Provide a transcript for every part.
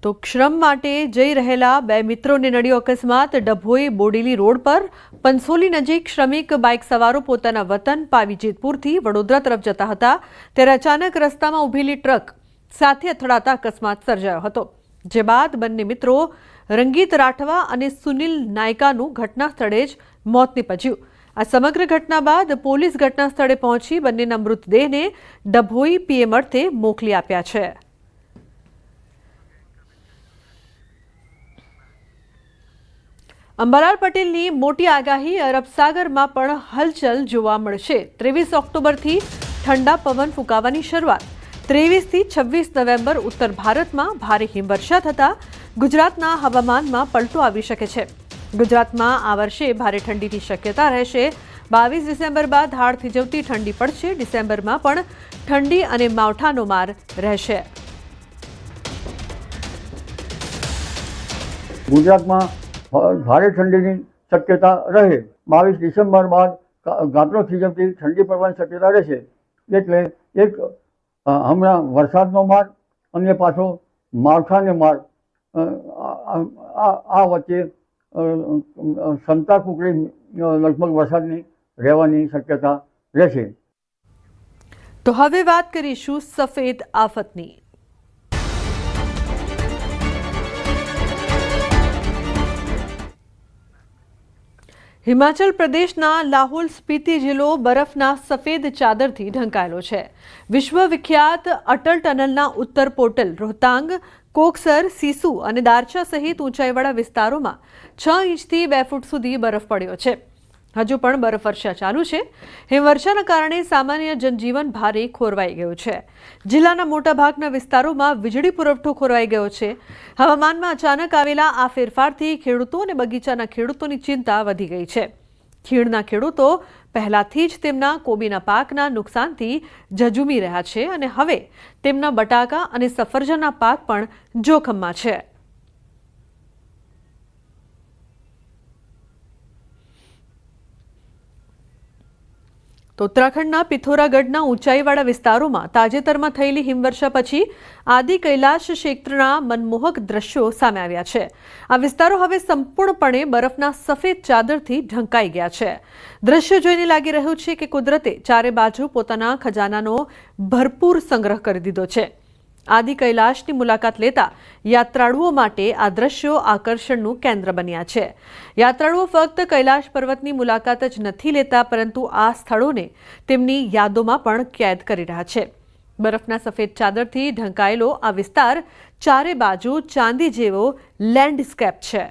તો શ્રમ માટે જઈ રહેલા બે મિત્રોને નડ્યો અકસ્માત। ડભોઈ બોડેલી રોડ પર પંસોલી નજીક શ્રમિક બાઇક સવારો પોતાના વતન પાવી જેતપુરથી વડોદરા તરફ જતા હતા ત્યારે અચાનક રસ્તામાં ઊભેલી ટ્રક સાથે અથડાતા અકસ્માત સર્જાયો હતો, જે બાદ બંને મિત્રો રંગીત રાઠવા અને સુનિલ નાયકાનું ઘટના સ્થળે જ મોત નીપજ્યું। આ સમગ્ર ઘટના બાદ પોલીસ ઘટના સ્થળે પહોંચી બંનેના મૃતદેહને ડભોઈ પીએમ અર્થે મોકલી આપ્યા છે। અંબાલાલ પટેલની મોટી આગાહી, અરબ સાગરમાં પણ હલચલ જોવા મળશે। 23 ઓક્ટોબરથી ઠંડા પવન ફૂંકાવાની શરૂઆત। 23 થી 26 નવેમ્બર ઉત્તર ભારતમાં ભારે હિમવર્ષા થતા ગુજરાતના હવામાનમાં પલટો આવી શકે છે। ગુજરાતમાં આ વર્ષે ભારે ઠંડીની શક્યતા રહેશે। 22 ડિસેમ્બર બાદ હાડ થીજવતી ઠંડી પડશે। ડિસેમ્બરમાં પણ ઠંડી અને માવઠાનો માર રહેશે। ગુજરાતમાં ભારે ઠંડીની શક્યતા રહે। 22 ડિસેમ્બર બાદ ગાત્રો થીજવતી ઠંડી પડવાની શક્યતા રહેશે। એટલે એક હમણાં વરસાદનો માર અને પાછો માવઠાનો માર આ વચ્ચે સંતા કુકડી લગભગ વરસાદની રહેવાની શક્યતા રહેશે। તો હવે વાત કરીશું સફેદ આફતની। હિમાચલ પ્રદેશના લાહોલ સ્પીતિ જિલ્લો બરફના સફેદ ચાદરથી ઢંકાયેલો છે। વિશ્વવિખ્યાત અટલ ટનલના ઉત્તર પોર્ટલ રોહતાંગ, કોકસર, સીસુ અને દારચા સહિત ઊંચાઈવાળા વિસ્તારોમાં 6 ઇંચથી 2 ફૂટ સુધી બરફ પડ્યો છે। હજુ પણ બરફવર્ષા ચાલુ છે। હિમવર્ષાના કારણે સામાન્ય જનજીવન ભારે ખોરવાઈ ગયું છે। જિલ્લાના મોટાભાગના વિસ્તારોમાં વીજળી પુરવઠો ખોરવાઈ ગયો છે। હવામાનમાં અચાનક આવેલા આ ફેરફારથી ખેડૂતો અને બગીચાના ખેડૂતોની ચિંતા વધી ગઈ છે। ખીણના ખેડૂતો પહેલાથી જ તેમના કોબીના પાકના નુકસાનથી ઝઝૂમી રહ્યા છે અને હવે તેમના બટાકા અને સફરજનના પાક પણ જોખમમાં છે। તો ઉત્તરાખંડના પિથોરાગઢના ઊંચાઈવાળા વિસ્તારોમાં તાજેતરમાં થયેલી હિમવર્ષા પછી આદિ કૈલાશ ક્ષેત્રના મનમોહક દ્રશ્યો સામે આવ્યા છે। આ વિસ્તારો હવે સંપૂર્ણપણે બરફના સફેદ ચાદરથી ઢંકાઈ ગયા છે। દ્રશ્યો જોઈને લાગી રહ્યું છે કે કુદરતે ચારે બાજુ પોતાના ખજાનાનો ભરપૂર સંગ્રહ કરી દીધો છે। આદિ કૈલાશની મુલાકાત લેતા યાત્રાળુઓ માટે આ દ્રશ્યો આકર્ષણનું કેન્દ્ર બન્યા છે। યાત્રાળુઓ ફક્ત કૈલાશ પર્વતની મુલાકાત જ નથી લેતા, પરંતુ આ સ્થળોને તેમની યાદોમાં પણ કેદ કરી રહ્યા છે। બરફના સફેદ ચાદરથી ઢંકાયેલો આ વિસ્તાર ચારે બાજુ ચાંદી જેવો લેન્ડસ્કેપ છે।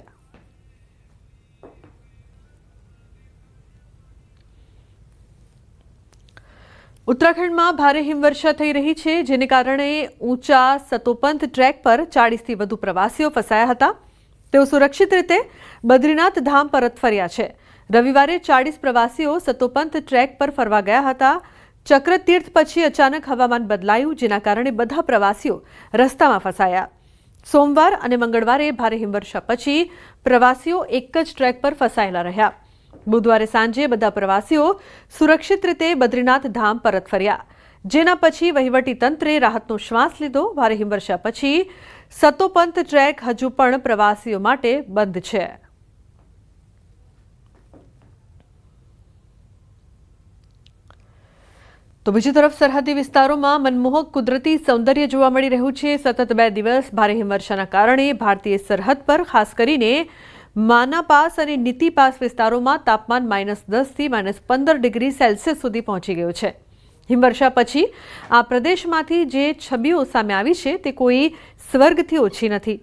ઉત્તરાખંડમાં ભારે હિમવર્ષા થઈ રહી છે, જેને કારણે ઊંચા સતોપંથ ટ્રેક પર 40થી વધુ પ્રવાસીઓ ફસાયા હતા। તેઓ સુરક્ષિત રીતે બદ્રીનાથ ધામ પરત ફર્યા છે। રવિવારે 40 પ્રવાસીઓ સતોપંથ ટ્રેક પર ફરવા ગયા હતા। ચક્રતીર્થ પછી અચાનક હવામાન બદલાયું, જેના કારણે બધા પ્રવાસીઓ રસ્તામાં ફસાયા। સોમવાર અને મંગળવારે ભારે હિમવર્ષા પછી પ્રવાસીઓ એક જ ટ્રેક પર ફસાયેલા રહ્યા। બુધવારે સાંજે બધા પ્રવાસીઓ સુરક્ષિત રીતે બદ્રીનાથ ધામ પરત ફર્યા, જેના પછી વહીવટી તંત્રે રાહતનો શ્વાસ લીધો। ભારે હિમવર્ષા પછી સતોપંથ ટ્રેક હજુ પણ પ્રવાસીઓ માટે બંધ છે। તો બીજી તરફ સરહદી વિસ્તારોમાં મનમોહક કુદરતી સૌંદર્ય જોવા મળી રહ્યું છે। સતત 2 દિવસ ભારે હિમવર્ષાના કારણે ભારતીય સરહદ પર ખાસ કરીને માના પાસ અને નીતિ પાસ વિસ્તારોમાં તાપમાન -10 થી -15 ડિગ્રી સેલ્સિયસ સુધી પહોંચી ગયું છે। હિમવર્ષા પછી આ પ્રદેશમાંથી જે છબીઓ સામે આવી છે તે કોઈ સ્વર્ગથી ઓછી નથી।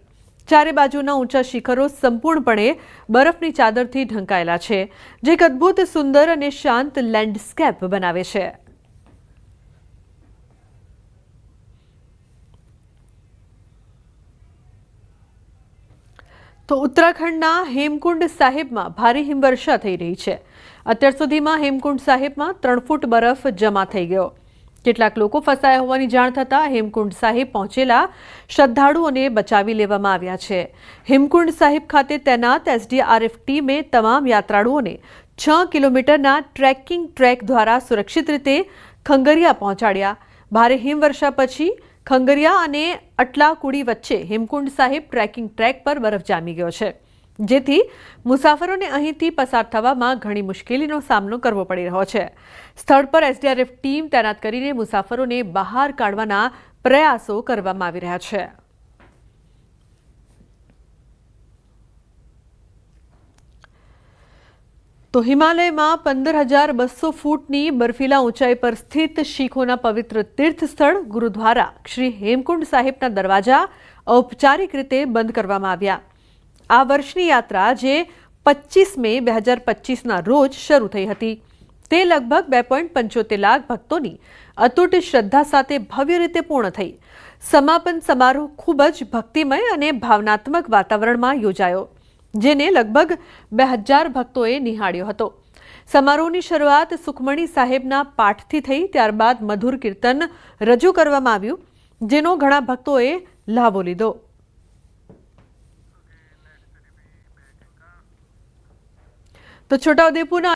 ચારે બાજુના ઊંચા શિખરો સંપૂર્ણપણે બરફની ચાદરથી ઢંકાયેલા છે, જે એક અદ્ભુત, સુંદર અને શાંત લેન્ડસ્કેપ બનાવે છે। તો ઉત્તરાખંડના હેમકુંડ સાહિબમાં ભારે હિમવર્ષા થઈ રહી છે। અત્યાર સુધીમાં હેમકુંડ સાહિબમાં 3 ફૂટ બરફ જમા થઈ ગયો। કેટલાક લોકો ફસાયા હોવાની જાણ થતાં હેમકુંડ સાહિબ પહોંચેલા શ્રદ્ધાળુઓને બચાવી લેવામાં આવ્યા છે। હેમકુંડ સાહિબ ખાતે તૈનાત એસડીઆરએફ ટીમે તમામ યાત્રાળુઓને 6 કિલોમીટરના ટ્રેકિંગ ટ્રેક દ્વારા સુરક્ષિત રીતે ખંગરિયા પહોંચાડ્યા। ભારે હિમવર્ષા પછી ખંગરિયા અને અટલાકુડી વચ્ચે હેમકુંડ સાહિબ ટ્રેકિંગ ટ્રેક પર બરફ જામી ગયો છે, જેથી મુસાફરોને અહીંથી પસાર થવામાં ઘણી મુશ્કેલીનો સામનો કરવો પડી રહ્યો છે. સ્થળ પર એસડીઆરએફ ટીમ તૈનાત કરીને મુસાફરોને બહાર કાઢવાના પ્રયાસો કરવામાં આવી રહ્યા છે. તો હિમાલયમાં 15,200 ફૂટની બર્ફીલા ઊંચાઈ પર સ્થિત શીખોના પવિત્ર તીર્થ સ્થળ ગુરુદ્વારા શ્રી હેમકુંડ સાહિબના દરવાજા ઔપચારિક રીતે બંધ કરવામાં આવ્યા. આ વર્ષની યાત્રા જે 25 મે 2025ના રોજ શરૂ થઈ હતી, તે લગભગ 2.75 લાખ ભક્તોની અતૂટ શ્રદ્ધા સાથે ભવ્ય રીતે પૂર્ણ થઈ. સમાપન સમારોહ ખૂબ જ ભક્તિમય અને ભાવનાત્મક વાતાવરણમાં યોજાયો, જેને લગભગ 2000 ભક્તોએ નિહાળ્યો હતો. સમારોહની શરૂઆત સુખમણી સાહેબના પાઠથી થઈ, ત્યારબાદ મધુર કીર્તન રજૂ કરવામાં આવ્યું, જેનો ઘણા ભક્તોએ લાભો લીધો. તો છોટાઉદેપુરના